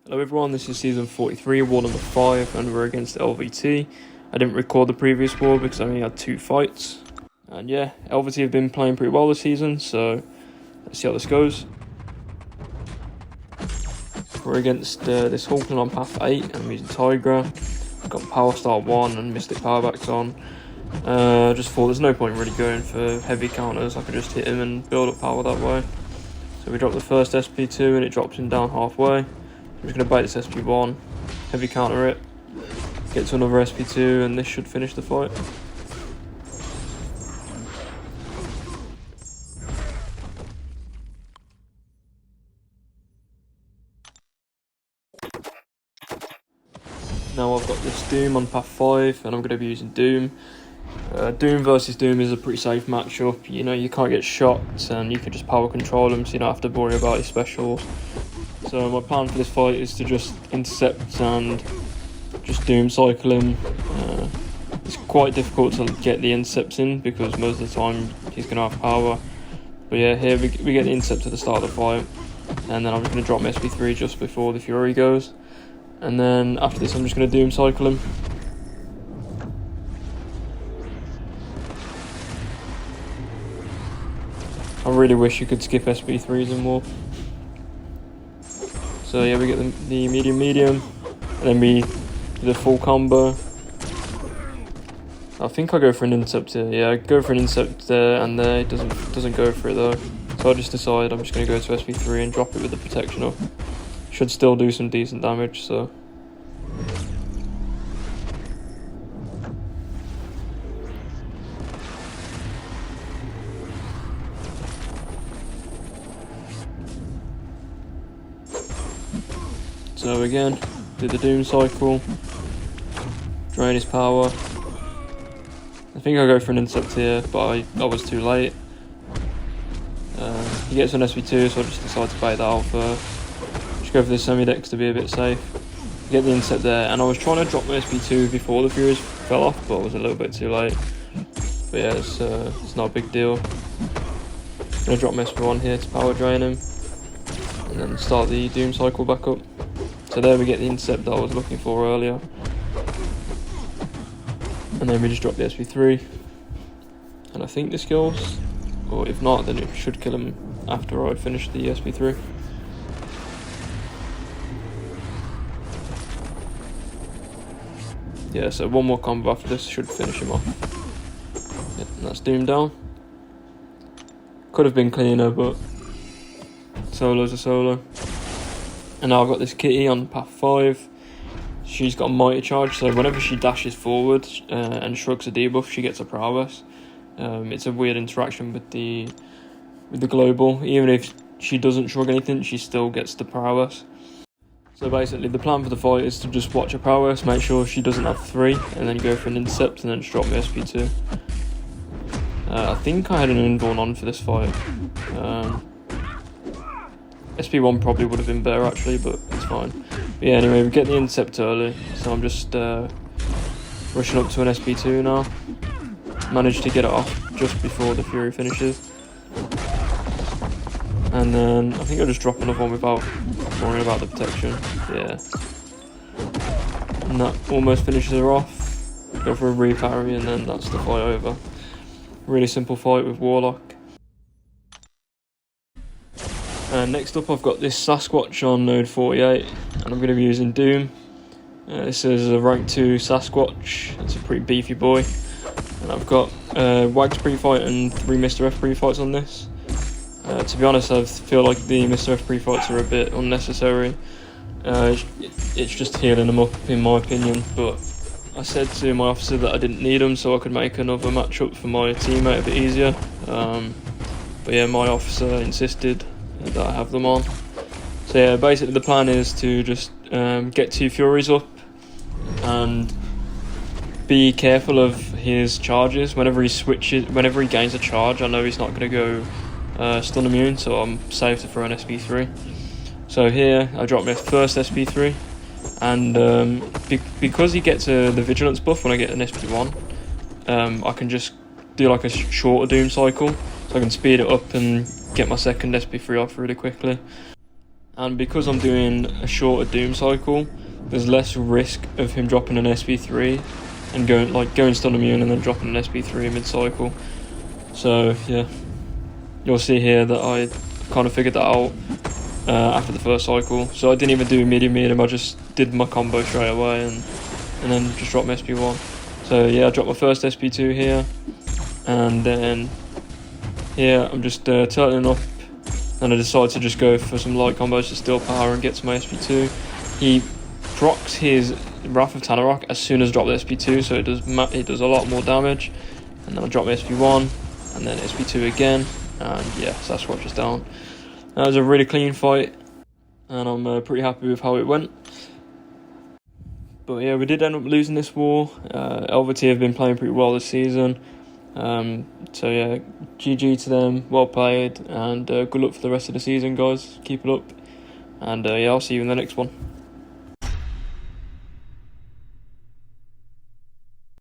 Hello everyone, this is season 43, war number 5, and we're against LVT. I didn't record the previous war because I only had 2 fights. And yeah, LVT have been playing pretty well this season, so let's see how this goes. We're against this Hulkling on path 8, and I'm using Tigra. I've got Power Star 1 and Mystic Powerbacks on. Just thought there's no point really going for heavy counters, I could just hit him and build up power that way. So we drop the first SP2 and it drops him down halfway. I'm just going to bait this SP1, heavy counter it, get to another SP2, and this should finish the fight. Now I've got this Doom on path 5, and I'm going to be using Doom. Doom versus Doom is a pretty safe matchup. You know, you can't get shot, and you can just power control him, so you don't have to worry about his specials. So my plan for this fight is to just intercept and just Doom cycle him. It's quite difficult to get the intercepts in because most of the time he's going to have power. But yeah, here we get the intercept at the start of the fight, and then I'm just going to drop my SP3 just before the Fury goes. And then after this I'm just going to Doom cycle him. I really wish you could skip SP3s in war. So yeah, we get the medium, and then we do the full combo. I think I go for an intercept here. Yeah, I go for an intercept there, and there it doesn't go for it though. So I just decide I'm just going to go to SP3 and drop it with the protection up. Should still do some decent damage, so. So again, do the Doom cycle, drain his power. I think I go for an intercept here, but I was too late. He gets an SP2, so I just decide to bait that out first. Just go for the semi-dex to be a bit safe. Get the intercept there, and I was trying to drop my SP2 before the Furies fell off, but I was a little bit too late. But yeah, it's not a big deal. I'm going to drop my SP1 here to power drain him, and then start the Doom cycle back up. So there we get the intercept that I was looking for earlier. And then we just drop the SP3. And I think this kills. Or if not, then it should kill him after I finish the SP3. Yeah, so one more combo after this should finish him off. Yeah, and that's Doom down. Could have been cleaner, but solo's a solo. And now I've got this Kitty on path 5. She's got a mighty charge, so whenever she dashes forward and shrugs a debuff, she gets a prowess. It's a weird interaction with the global. Even if she doesn't shrug anything, she still gets the prowess. So basically the plan for the fight is to just watch her prowess, make sure she doesn't have 3, and then go for an intercept and then just drop my SP2. I think I had an inborn on for this fight. SP1 probably would have been better actually, but it's fine. But yeah, anyway, we get the intercept early, so I'm just rushing up to an SP2 now. Managed to get it off just before the Fury finishes. And then I think I'll just drop another one without worrying about the protection. Yeah. And that almost finishes her off. Go for a reparry, and then that's the fight over. Really simple fight with Warlock. Next up I've got this Sasquatch on node 48, and I'm going to be using Doom. This is a rank 2 Sasquatch. It's a pretty beefy boy. And I've got Wags pre-fight and 3 Mr. F pre-fights on this. To be honest, I feel like the Mr. F pre-fights are a bit unnecessary. It's just healing them up in my opinion, but I said to my officer that I didn't need them so I could make another matchup for my teammate a bit easier. But yeah, my officer insisted that I have them on. So yeah, basically the plan is to just get 2 Furies up and be careful of his charges. Whenever he gains a charge, I know he's not going to go stun immune, so I'm safe to throw an SP3. So here I drop my first SP3, and because he gets the vigilance buff when I get an SP1, I can just do like a shorter Doom cycle, so I can speed it up and get my second SP3 off really quickly. and because I'm doing a shorter Doom cycle, there's less risk of him dropping an SP3 and going stun immune and then dropping an SP3 mid-cycle. So yeah, you'll see here that I kind of figured that out after the first cycle. So I didn't even do medium, I just did my combo straight away and then just dropped my SP1. So yeah, I dropped my first SP2 here, and then here I'm just turtling up, and I decided to just go for some light combos to steal power and get to my SP2. He procs his Wrath of Tanarok as soon as I drop the SP2, so it does a lot more damage. And then I drop my SP1, and then SP2 again, and yeah, Sasquatch is down. That was a really clean fight, and I'm pretty happy with how it went. But yeah, we did end up losing this war. LVT have been playing pretty well this season. So yeah, GG to them, well played, and good luck for the rest of the season, guys. Keep it up, and yeah, I'll see you in the next one.